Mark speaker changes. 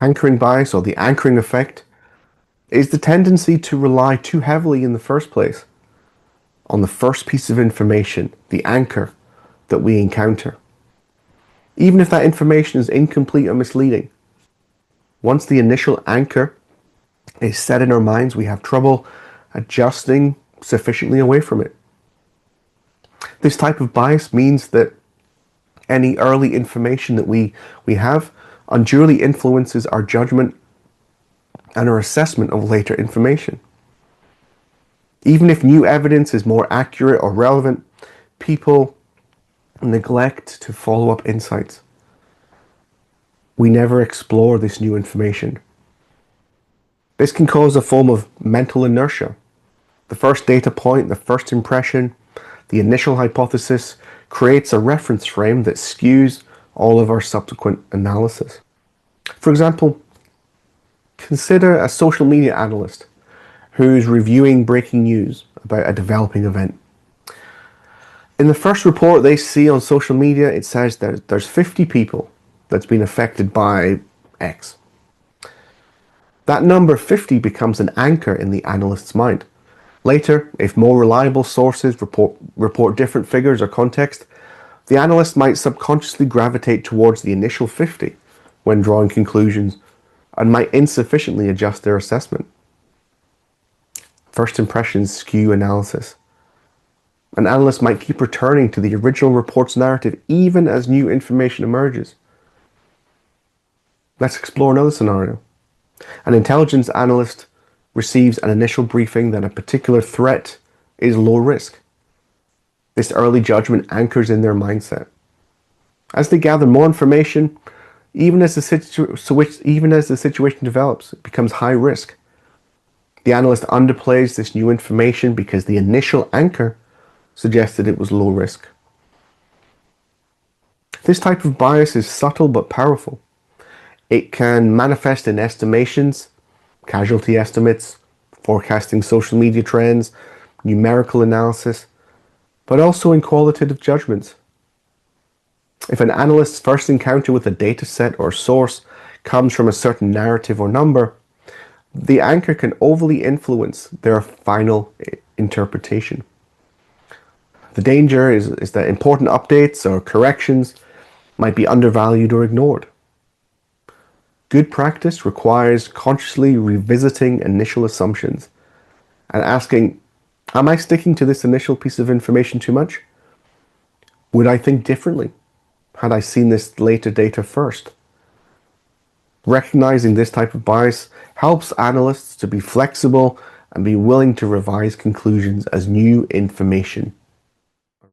Speaker 1: Anchoring bias, or the anchoring effect, is the tendency to rely too heavily in the first place on the first piece of information, the anchor, that we encounter. Even if that information is incomplete or misleading, once the initial anchor is set in our minds, we have trouble adjusting sufficiently away from it. This type of bias means that any early information that we have unduly influences our judgment and our assessment of later information. Even if new evidence is more accurate or relevant, people neglect to follow up insights. We never explore this new information. This can cause a form of mental inertia. The first data point, the first impression, the initial hypothesis creates a reference frame that skews all of our subsequent analysis. For example, consider a social media analyst who's reviewing breaking news about a developing event. In the first report they see on social media, it says that there's 50 people that's been affected by X. That number 50 becomes an anchor in the analyst's mind. Later, if more reliable sources report different figures or context, the analyst might subconsciously gravitate towards the initial 50 when drawing conclusions and might insufficiently adjust their assessment. First impressions skew analysis. An analyst might keep returning to the original report's narrative even as new information emerges. Let's explore another scenario. An intelligence analyst receives an initial briefing that a particular threat is low risk. This early judgment anchors in their mindset. As they gather more information, even as the situation develops, it becomes high risk. The analyst underplays this new information because the initial anchor suggested it was low risk. This type of bias is subtle but powerful. It can manifest in estimations, casualty estimates, forecasting social media trends, numerical analysis, but also in qualitative judgments. If an analyst's first encounter with a data set or source comes from a certain narrative or number, the anchor can overly influence their final interpretation. The danger is that important updates or corrections might be undervalued or ignored. Good practice requires consciously revisiting initial assumptions and asking, am I sticking to this initial piece of information too much? Would I think differently had I seen this later data first? Recognizing this type of bias helps analysts to be flexible and be willing to revise conclusions as new information